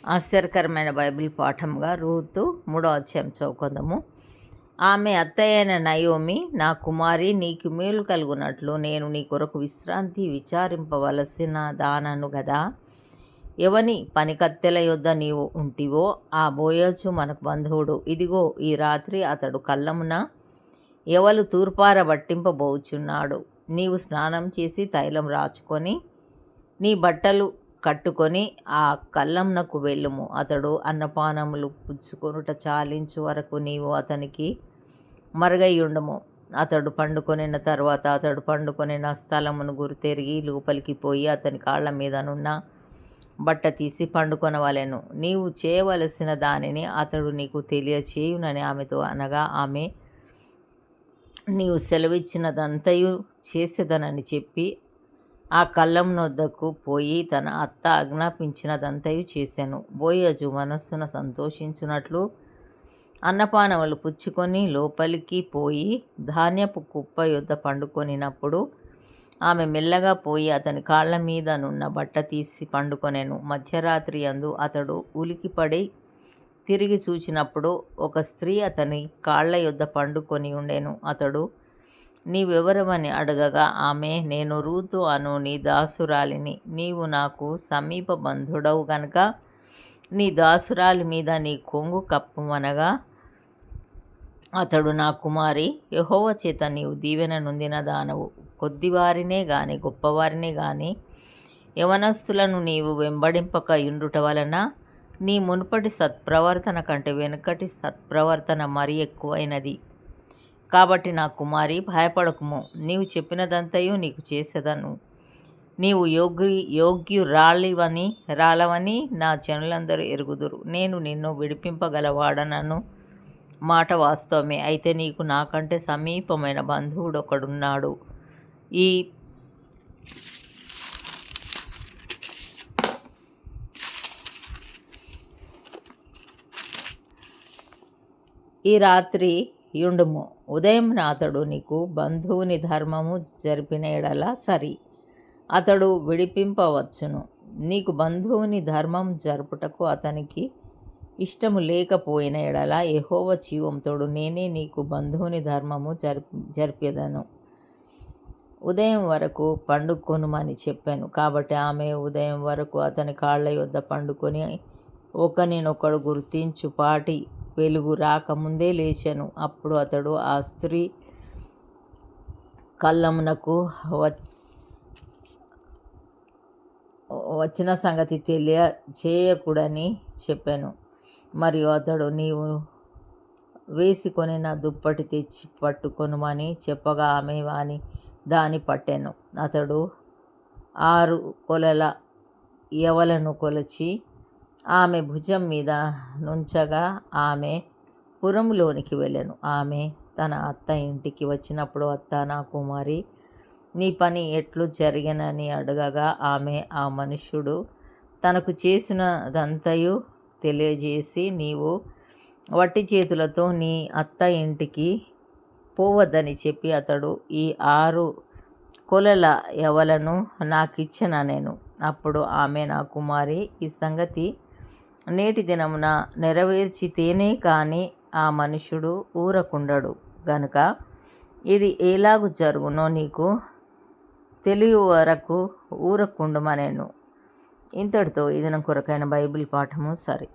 ఆశ్చర్యకరమైన Bible పాఠంగా Ruth 3వ అధ్యాయం చదువుకుందాము. ఆమె అత్తయ్యైన నయోమి, నా కుమారి, నీకు మేలు కలుగునట్లు నేను నీ కొరకు విశ్రాంతి విచారింపవలసిన దానను గదా. ఎవని పనికత్తెల యొద్ద నీవు ఉంటివో ఆ బోయోజు మనకు బంధువుడు. ఇదిగో ఈ రాత్రి అతడు కళ్ళమున ఎవలు తూర్పార పట్టింపబోచున్నాడు. నీవు స్నానం చేసి తైలం రాచుకొని నీ బట్టలు కట్టుకొని ఆ కళ్ళంనకు వెళ్ళుము. అతడు అన్నపానములు పుచ్చుకొనుట చాలించు వరకు నీవు అతనికి మరుగైయుండుము. అతడు పండుకొనిన తర్వాత అతడు పండుకొనిన స్థలమును గుర్తెరిగి లోపలికి పోయి అతని కాళ్ళ మీదనున్న బట్ట తీసి పండుకొనవలెను. నీవు చేయవలసిన దానిని అతడు నీకు తెలియచేయునని ఆమెతో అనగా, ఆమె నీవు సెలవిచ్చినదంతయు చేసేదనని చెప్పి ఆ కళ్ళంనొద్దకు పోయి తన అత్త ఆజ్ఞాపించినదంతయు చేసెను. బోయజు మనస్సున సంతోషించున్నట్లు అన్నపానములు పుచ్చుకొని లోపలికి పోయి ధాన్యపు కుప్ప యొద్ద పండుకొనినప్పుడు ఆమె మెల్లగా పోయి అతని కాళ్ళ మీద నున్న బట్ట తీసి పండుకొనెను. మధ్యరాత్రి యందు అతడు ఉలికిపడి తిరిగి చూచినప్పుడు ఒక స్త్రీ అతని కాళ్ళ యొద్ద పండుకొని ఉండెను. అతడు నీవెవరవని అడగగా ఆమె, నేను రూతు అను నీ దాసురాలిని. నీవు నాకు సమీప బంధుడవు గనుక నీ దాసురాలి మీద నీ కొంగు కప్పమనగా, అతడు, నా కుమారి, యెహోవా చేత నీవు దీవెన నొందిన దానవు. కొద్దివారినే గాని గొప్పవారినే గాని యవనస్తులను నీవు వెంబడింపక యుండుట వలన నీ మునుపటి సత్ప్రవర్తన కంటే వెనుకటి సత్ప్రవర్తన మరి ఎక్కువైనది. కాబట్టి నా కుమారి, భయపడకుము. నీవు చెప్పినదంతయు నీకు చేసేదను. నీవు రాలవని నా జనులందరూ ఎరుగుదురు. నేను నిన్ను విడిపింపగలవాడనను మాట వాస్తవమే. అయితే నీకు నాకంటే సమీపమైన బంధువుడొకడున్నాడు. ఈ రాత్రి యుండుము. ఉదయమున అతడు నీకు బంధువుని ధర్మము జరిపిన ఎడల సరి, అతడు విడిపింపవచ్చును. నీకు బంధువుని ధర్మం జరుపుటకు అతనికి ఇష్టము లేకపోయిన ఎడల యెహోవా జీవంతోడు నేనే నీకు బంధువుని ధర్మము జరిపెదను. ఉదయం వరకు పండుకొనుమని చెప్పాను. కాబట్టి ఆమె ఉదయం వరకు అతని కాళ్ళ యొద్ద పండుకొని ఒకనినొకడు గుర్తించు పాటి వెలుగు రాకముందే లేచెను. అప్పుడు అతడు ఆ స్త్రీ కళ్ళమునకు వచ్చిన సంగతి తెలియచేయకూడని చెప్పాను. మరియు అతడు, నీవు వేసుకొనిన దుప్పటి తెచ్చి పట్టుకొనుమని చెప్పగా ఆమె దాని పట్టెను. అతడు 6 కొలల యవలను కొలిచి ఆమె భుజం మీద నుంచగా ఆమె పురములోనికి వెళ్ళెను. ఆమె తన అత్త ఇంటికి వచ్చినప్పుడు, అత్త, నా కుమారి, నీ పని ఎట్లు జరిగినని అడగగా ఆమె ఆ మనుష్యుడు తనకు చేసినదంతయు తెలియజేసి, నీవు వట్టి చేతులతో నీ అత్త ఇంటికి పోవద్దని చెప్పి అతడు ఈ 6 కొలల యవలను నాకిచ్చెననెను. అప్పుడు ఆమె, నా కుమారి, ఈ సంగతి నేటి దినమున నెరవేర్చితేనే కాని ఆ మనుష్యుడు ఊరకుండడు గనుక ఇది ఎలాగు జరుగునో నీకు తెలియ వరకు ఊరకుండుమనెను. ఇంతటితో ఈ దినం కొరకైన బైబిల్ పాఠము సరి.